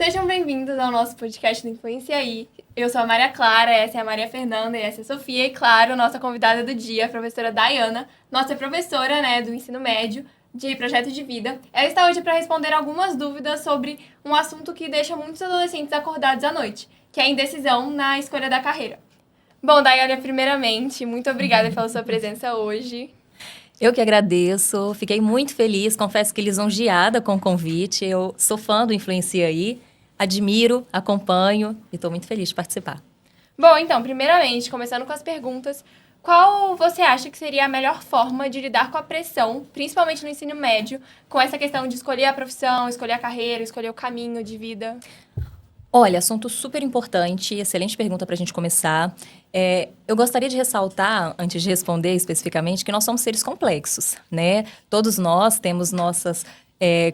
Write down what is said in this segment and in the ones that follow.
Sejam bem-vindos ao nosso podcast do Influência aí. Eu sou a Maria Clara, essa é a Maria Fernanda e essa é a Sofia. E, claro, nossa convidada do dia, a professora Dayana, nossa professora, do ensino médio, de projeto de vida. Ela está hoje para responder algumas dúvidas sobre um assunto que deixa muitos adolescentes acordados à noite, que é a indecisão na escolha da carreira. Bom, Dayana, primeiramente, muito obrigada pela sua presença hoje. Eu que agradeço, fiquei muito feliz, confesso que lisonjeada com o convite. Eu sou fã do Influencia aí, admiro, acompanho e estou muito feliz de participar. Bom, então, primeiramente, começando com as perguntas, qual você acha que seria a melhor forma de lidar com a pressão, principalmente no ensino médio, com essa questão de escolher a profissão, escolher a carreira, escolher o caminho de vida? Olha, assunto super importante, excelente pergunta para a gente começar. Eu gostaria de ressaltar, antes de responder especificamente, que nós somos seres complexos, né? Todos nós temos nossas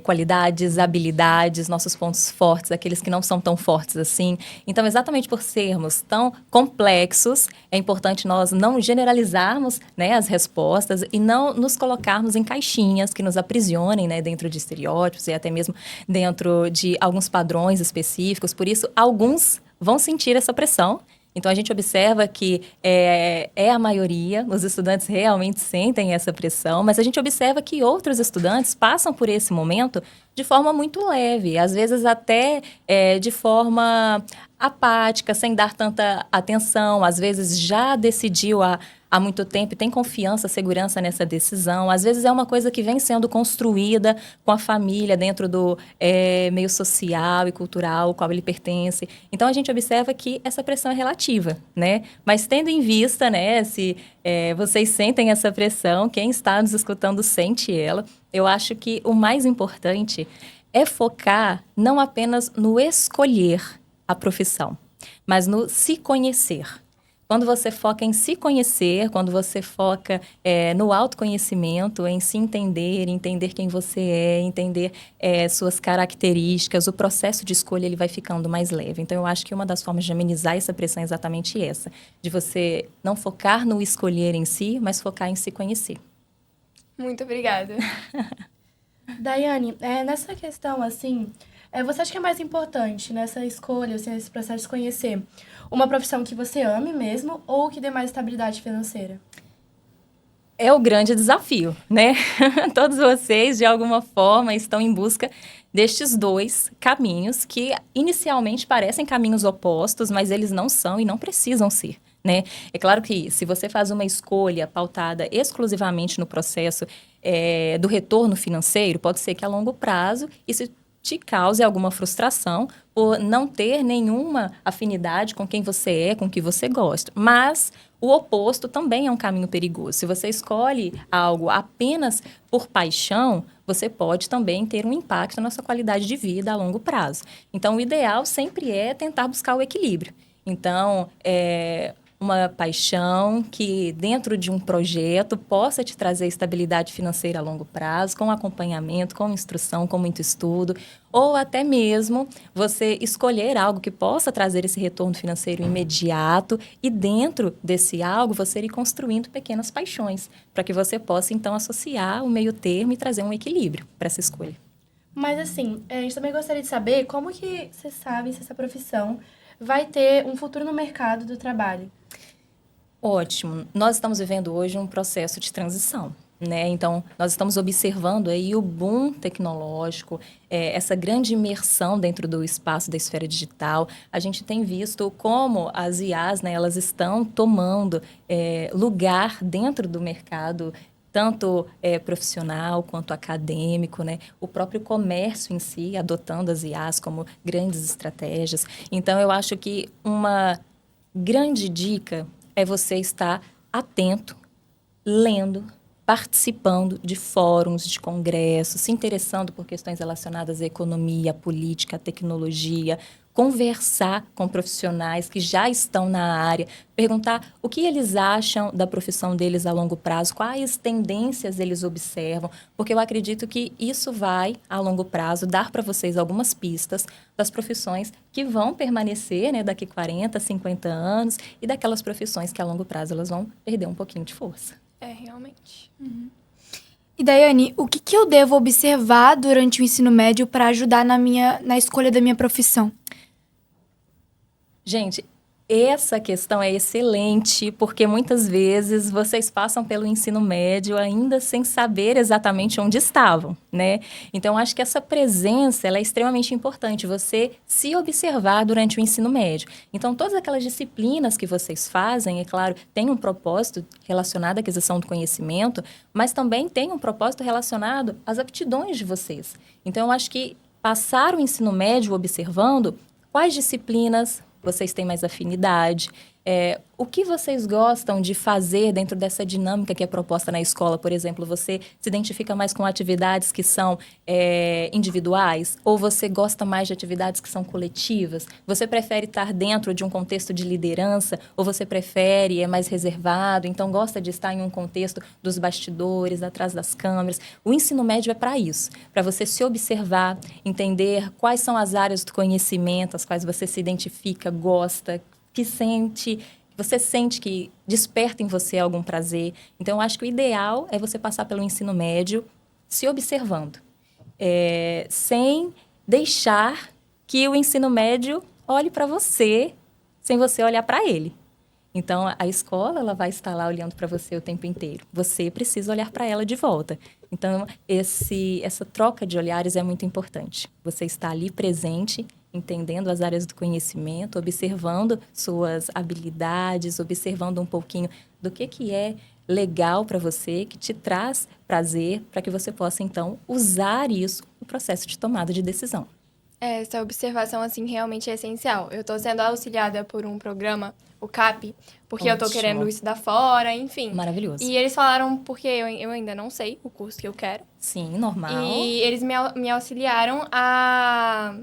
qualidades, habilidades, nossos pontos fortes, aqueles que não são tão fortes assim. Então, exatamente por sermos tão complexos, é importante nós não generalizarmos, né, as respostas e não nos colocarmos em caixinhas que nos aprisionem, né, dentro de estereótipos e até mesmo dentro de alguns padrões específicos. Por isso, alguns vão sentir essa pressão. Então, a gente observa que é a maioria, os estudantes realmente sentem essa pressão, mas a gente observa que outros estudantes passam por esse momento de forma muito leve, às vezes até de forma apática, sem dar tanta atenção, às vezes já decidiu há muito tempo e tem confiança, segurança nessa decisão. Às vezes é uma coisa que vem sendo construída com a família dentro do meio social e cultural ao qual ele pertence. Então, a gente observa que essa pressão é relativa, né? Mas tendo em vista, né, se vocês sentem essa pressão, quem está nos escutando sente ela, eu acho que o mais importante é focar não apenas no escolher a profissão, mas no se conhecer. Quando você foca em se conhecer, quando você foca no autoconhecimento, em se entender, entender quem você entender suas características, o processo de escolha ele vai ficando mais leve. Então, eu acho que uma das formas de amenizar essa pressão é exatamente essa, de você não focar no escolher em si, mas focar em se conhecer. Muito obrigada. Daiane, nessa questão, assim, você acha que é mais importante nessa escolha, assim, nesse processo de se conhecer, uma profissão que você ame mesmo ou que dê mais estabilidade financeira? É o grande desafio, né? Todos vocês, de alguma forma, estão em busca destes dois caminhos que inicialmente parecem caminhos opostos, mas eles não são e não precisam ser, né? É claro que se você faz uma escolha pautada exclusivamente no processo do retorno financeiro, pode ser que a longo prazo isso te cause alguma frustração por não ter nenhuma afinidade com quem você é, com o que você gosta. Mas o oposto também é um caminho perigoso. Se você escolhe algo apenas por paixão, você pode também ter um impacto na sua qualidade de vida a longo prazo. Então, o ideal sempre é tentar buscar o equilíbrio. Então, uma paixão que dentro de um projeto possa te trazer estabilidade financeira a longo prazo, com acompanhamento, com instrução, com muito estudo, ou até mesmo você escolher algo que possa trazer esse retorno financeiro imediato e dentro desse algo você ir construindo pequenas paixões, para que você possa então associar o meio termo e trazer um equilíbrio para essa escolha. Mas assim, a gente também gostaria de saber como que você sabe se essa profissão vai ter um futuro no mercado do trabalho. Ótimo. Nós estamos vivendo hoje um processo de transição, né? Então, nós estamos observando aí o boom tecnológico, essa grande imersão dentro do espaço da esfera digital. A gente tem visto como as IAs, né, elas estão tomando lugar dentro do mercado, tanto profissional quanto acadêmico, né? O próprio comércio em si, adotando as IAs como grandes estratégias. Então, eu acho que uma grande dica é você estar atento, lendo, participando de fóruns, de congressos, se interessando por questões relacionadas à economia, à política, à tecnologia, conversar com profissionais que já estão na área, perguntar o que eles acham da profissão deles a longo prazo, quais tendências eles observam, porque eu acredito que isso vai, a longo prazo, dar para vocês algumas pistas das profissões que vão permanecer, né, daqui 40, 50 anos e daquelas profissões que a longo prazo elas vão perder um pouquinho de força. Realmente. Uhum. E Daiane, o que que eu devo observar durante o ensino médio para ajudar na escolha da minha profissão? Gente, essa questão é excelente, porque muitas vezes vocês passam pelo ensino médio ainda sem saber exatamente onde estavam, né? Então, acho que essa presença, ela é extremamente importante, você se observar durante o ensino médio. Então, todas aquelas disciplinas que vocês fazem, é claro, tem um propósito relacionado à aquisição do conhecimento, mas também tem um propósito relacionado às aptidões de vocês. Então, eu acho que passar o ensino médio observando quais disciplinas vocês têm mais afinidade, o que vocês gostam de fazer dentro dessa dinâmica que é proposta na escola. Por exemplo, você se identifica mais com atividades que são individuais ou você gosta mais de atividades que são coletivas? Você prefere estar dentro de um contexto de liderança ou você prefere, é mais reservado, então gosta de estar em um contexto dos bastidores, atrás das câmeras? O ensino médio é para isso, para você se observar, entender quais são as áreas do conhecimento às quais você se identifica, gosta, que você sente que desperta em você algum prazer. Então, eu acho que o ideal é você passar pelo ensino médio se observando, sem deixar que o ensino médio olhe para você, sem você olhar para ele. Então, a escola ela vai estar lá olhando para você o tempo inteiro. Você precisa olhar para ela de volta. Então, essa troca de olhares é muito importante. Você está ali presente, entendendo as áreas do conhecimento, observando suas habilidades, observando um pouquinho do que é legal para você, que te traz prazer, para que você possa, então, usar isso no processo de tomada de decisão. Essa observação, assim, realmente é essencial. Eu tô sendo auxiliada por um programa, o CAP, porque eu tô Ótimo. querendo estudar fora, enfim. Maravilhoso. E eles falaram, porque eu ainda não sei o curso que eu quero. Sim, normal. E eles me auxiliaram a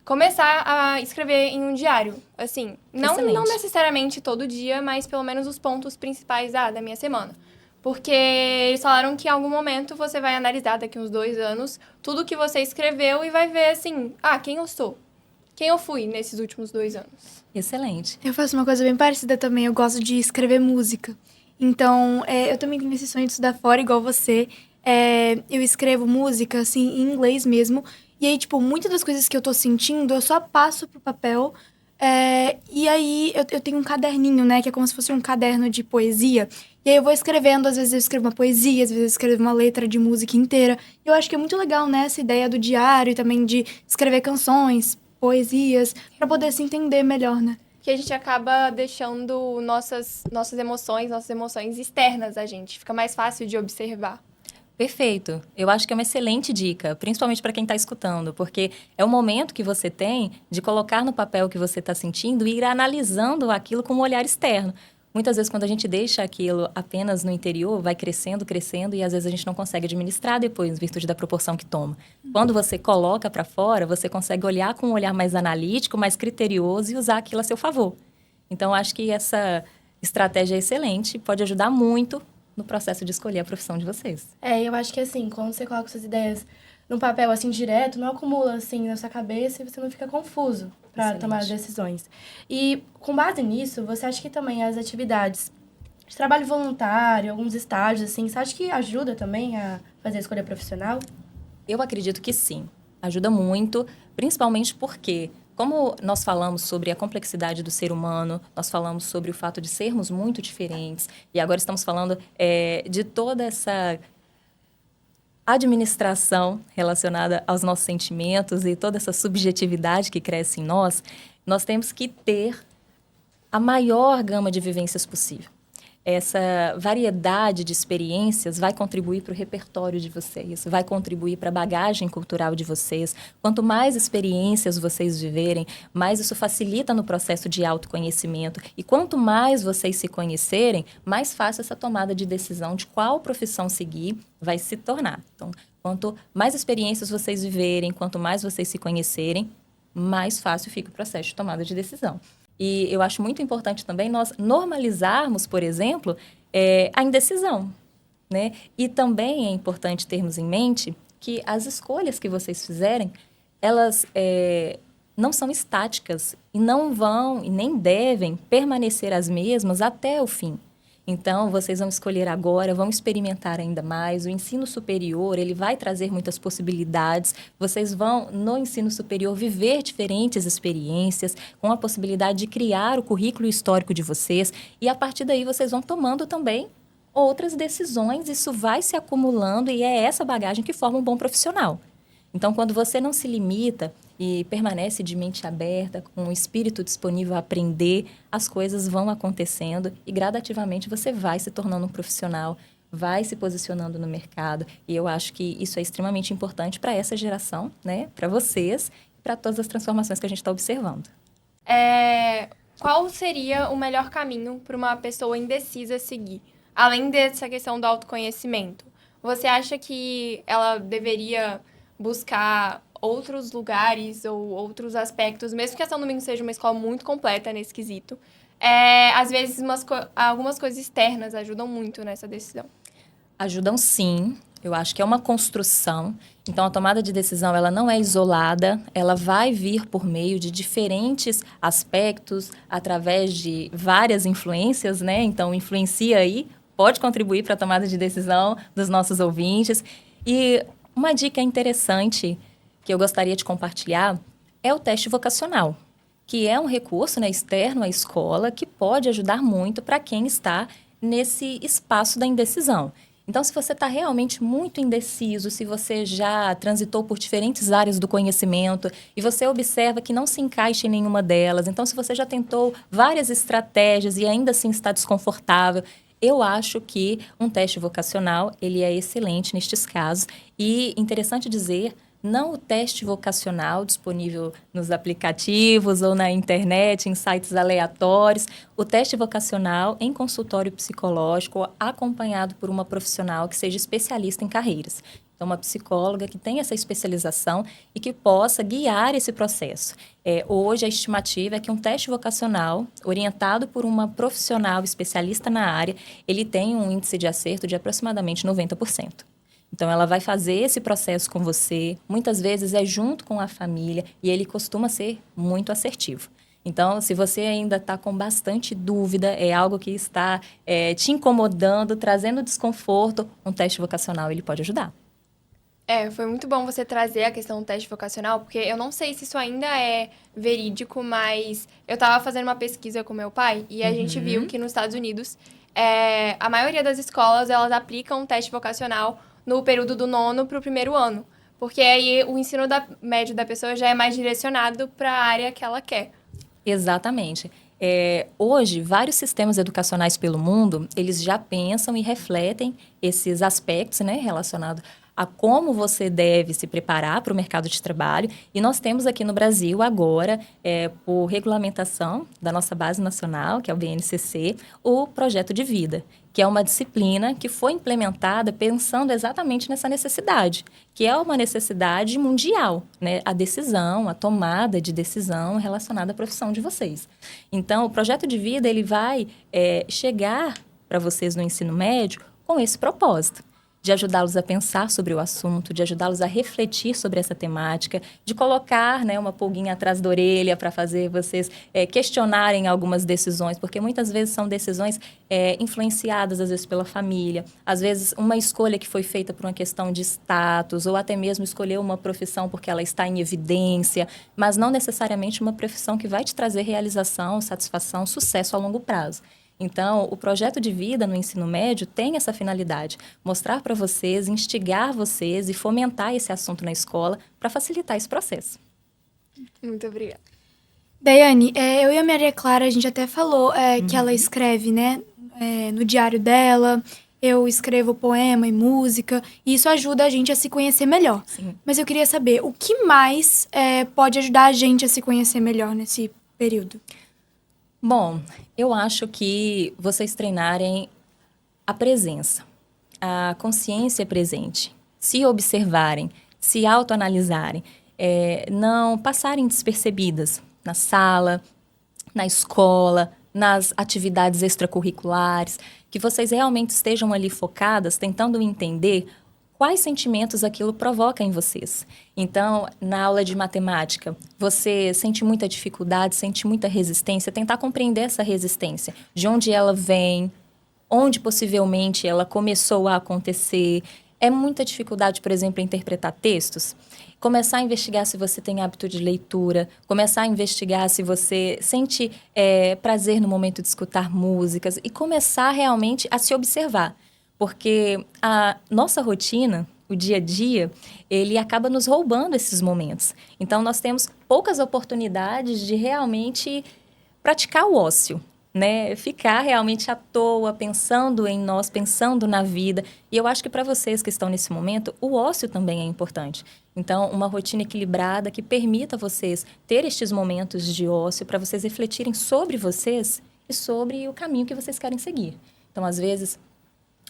começar a escrever em um diário. Assim, não Excelente. necessariamente todo dia, mas pelo menos os pontos principais da minha semana. Porque eles falaram que em algum momento você vai analisar, daqui uns 2 anos, tudo que você escreveu e vai ver, assim, quem eu sou? Quem eu fui nesses últimos 2 anos? Excelente. Eu faço uma coisa bem parecida também, eu gosto de escrever música. Então, eu também tenho esse sonho de estudar fora, igual você. Eu escrevo música, assim, em inglês mesmo. E aí, tipo, muitas das coisas que eu tô sentindo, eu só passo pro papel. E aí, eu tenho um caderninho, né? Que é como se fosse um caderno de poesia. E aí, eu vou escrevendo. Às vezes, eu escrevo uma poesia. Às vezes, eu escrevo uma letra de música inteira. Eu acho que é muito legal, né? Essa ideia do diário e também de escrever canções, poesias, pra poder se entender melhor, né? Que a gente acaba deixando nossas emoções externas a gente. Fica mais fácil de observar. Perfeito. Eu acho que é uma excelente dica, principalmente para quem está escutando, porque é o momento que você tem de colocar no papel o que você está sentindo e ir analisando aquilo com um olhar externo. Muitas vezes, quando a gente deixa aquilo apenas no interior, vai crescendo, crescendo, e às vezes a gente não consegue administrar depois, em virtude da proporção que toma. Quando você coloca para fora, você consegue olhar com um olhar mais analítico, mais criterioso e usar aquilo a seu favor. Então, acho que essa estratégia é excelente, pode ajudar muito no processo de escolher a profissão de vocês. Eu acho que assim, quando você coloca suas ideias no papel assim direto, não acumula assim na sua cabeça e você não fica confuso para tomar as decisões. E com base nisso, você acha que também as atividades de trabalho voluntário, alguns estágios assim, você acha que ajuda também a fazer a escolha profissional? Eu acredito que sim. Ajuda muito, principalmente porque, como nós falamos sobre a complexidade do ser humano, nós falamos sobre o fato de sermos muito diferentes, e agora estamos falando de toda essa administração relacionada aos nossos sentimentos e toda essa subjetividade que cresce em nós, nós temos que ter a maior gama de vivências possível. Essa variedade de experiências vai contribuir para o repertório de vocês, vai contribuir para a bagagem cultural de vocês. Quanto mais experiências vocês viverem, mais isso facilita no processo de autoconhecimento. E quanto mais vocês se conhecerem, mais fácil essa tomada de decisão de qual profissão seguir vai se tornar. Então, quanto mais experiências vocês viverem, quanto mais vocês se conhecerem, mais fácil fica o processo de tomada de decisão. E eu acho muito importante também nós normalizarmos, por exemplo, a indecisão, né? E também é importante termos em mente que as escolhas que vocês fizerem, elas não são estáticas e não vão e nem devem permanecer as mesmas até o fim. Então, vocês vão escolher agora, vão experimentar ainda mais. O ensino superior, ele vai trazer muitas possibilidades. Vocês vão, no ensino superior, viver diferentes experiências, com a possibilidade de criar o currículo histórico de vocês. E, a partir daí, vocês vão tomando também outras decisões. Isso vai se acumulando e é essa bagagem que forma um bom profissional. Então, quando você não se limita e permanece de mente aberta, com o espírito disponível a aprender, as coisas vão acontecendo e gradativamente você vai se tornando um profissional, vai se posicionando no mercado. E eu acho que isso é extremamente importante para essa geração, né? Para vocês e para todas as transformações que a gente está observando. Qual seria o melhor caminho para uma pessoa indecisa seguir? Além dessa questão do autoconhecimento, você acha que ela deveria buscar outros lugares ou outros aspectos, mesmo que a São Domingos seja uma escola muito completa nesse quesito, às vezes algumas coisas externas ajudam muito nessa decisão? Ajudam sim, eu acho que é uma construção. Então, a tomada de decisão, ela não é isolada, ela vai vir por meio de diferentes aspectos, através de várias influências, né? Então, influencia aí, pode contribuir para a tomada de decisão dos nossos ouvintes. E uma dica interessante que eu gostaria de compartilhar é o teste vocacional, que é um recurso, né, externo à escola que pode ajudar muito para quem está nesse espaço da indecisão. Então, se você está realmente muito indeciso, se você já transitou por diferentes áreas do conhecimento e você observa que não se encaixa em nenhuma delas, então, se você já tentou várias estratégias e ainda assim está desconfortável, eu acho que um teste vocacional, ele é excelente nestes casos. E interessante dizer, não o teste vocacional disponível nos aplicativos ou na internet, em sites aleatórios. O teste vocacional em consultório psicológico, acompanhado por uma profissional que seja especialista em carreiras. Então, uma psicóloga que tenha essa especialização e que possa guiar esse processo. Hoje, a estimativa é que um teste vocacional, orientado por uma profissional especialista na área, ele tem um índice de acerto de aproximadamente 90%. Então, ela vai fazer esse processo com você, muitas vezes é junto com a família, e ele costuma ser muito assertivo. Então, se você ainda está com bastante dúvida, é algo que está te incomodando, trazendo desconforto, um teste vocacional ele pode ajudar. Foi muito bom você trazer a questão do teste vocacional, porque eu não sei se isso ainda é verídico, mas eu estava fazendo uma pesquisa com meu pai e a gente viu que nos Estados Unidos, a maioria das escolas, elas aplicam um teste vocacional no período do 9º para o 1º ano, porque aí o ensino médio da pessoa já é mais direcionado para a área que ela quer. Exatamente. Hoje, vários sistemas educacionais pelo mundo, eles já pensam e refletem esses aspectos, né, relacionados a como você deve se preparar para o mercado de trabalho. E nós temos aqui no Brasil agora, por regulamentação da nossa base nacional, que é o BNCC, o projeto de vida, que é uma disciplina que foi implementada pensando exatamente nessa necessidade, que é uma necessidade mundial, né? A decisão, a tomada de decisão relacionada à profissão de vocês. Então, o projeto de vida, ele vai chegar para vocês no ensino médio com esse propósito, de ajudá-los a pensar sobre o assunto, de ajudá-los a refletir sobre essa temática, de colocar, né, uma pulguinha atrás da orelha para fazer vocês questionarem algumas decisões, porque muitas vezes são decisões influenciadas, às vezes, pela família, às vezes uma escolha que foi feita por uma questão de status, ou até mesmo escolher uma profissão porque ela está em evidência, mas não necessariamente uma profissão que vai te trazer realização, satisfação, sucesso a longo prazo. Então, o projeto de vida no ensino médio tem essa finalidade, mostrar para vocês, instigar vocês e fomentar esse assunto na escola para facilitar esse processo. Muito obrigada. Daiane, eu e a Maria Clara, a gente até falou que ela escreve, né, no diário dela, eu escrevo poema e música, e isso ajuda a gente a se conhecer melhor. Sim. Mas eu queria saber, o que mais pode ajudar a gente a se conhecer melhor nesse período? Bom, eu acho que vocês treinarem a presença, a consciência presente, se observarem, se autoanalisarem, não passarem despercebidas na sala, na escola, nas atividades extracurriculares, que vocês realmente estejam ali focadas, tentando entender quais sentimentos aquilo provoca em vocês. Então, na aula de matemática, você sente muita dificuldade, sente muita resistência, tentar compreender essa resistência, de onde ela vem, onde possivelmente ela começou a acontecer. É muita dificuldade, por exemplo, em interpretar textos. Começar a investigar se você tem hábito de leitura, começar a investigar se você sente prazer no momento de escutar músicas e começar realmente a se observar. Porque a nossa rotina, o dia a dia, ele acaba nos roubando esses momentos. Então, nós temos poucas oportunidades de realmente praticar o ócio, né? Ficar realmente à toa, pensando em nós, pensando na vida. E eu acho que para vocês que estão nesse momento, o ócio também é importante. Então, uma rotina equilibrada que permita vocês ter estes momentos de ócio para vocês refletirem sobre vocês e sobre o caminho que vocês querem seguir. Então, às vezes,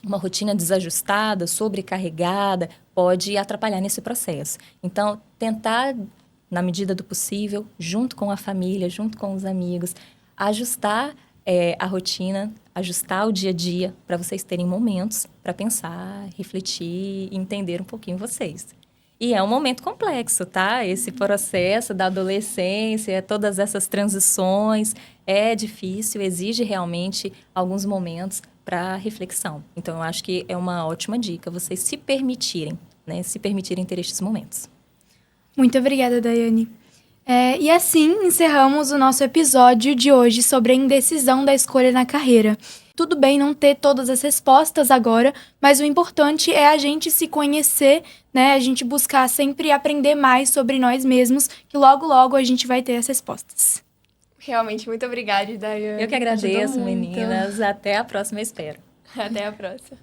uma rotina desajustada, sobrecarregada, pode atrapalhar nesse processo. Então, tentar, na medida do possível, junto com a família, junto com os amigos, ajustar a rotina, ajustar o dia a dia para vocês terem momentos para pensar, refletir e entender um pouquinho vocês. E é um momento complexo, tá? Esse processo da adolescência, todas essas transições, é difícil, exige realmente alguns momentos para reflexão. Então, eu acho que é uma ótima dica vocês se permitirem, né? Se permitirem ter estes momentos. Muito obrigada, Daiane. E assim encerramos o nosso episódio de hoje sobre a indecisão da escolha na carreira. Tudo bem não ter todas as respostas agora, mas o importante é a gente se conhecer, né? A gente buscar sempre aprender mais sobre nós mesmos, que logo, logo a gente vai ter as respostas. Realmente, muito obrigada, Daiane. Eu que agradeço, meninas. Até a próxima, espero. Até a próxima.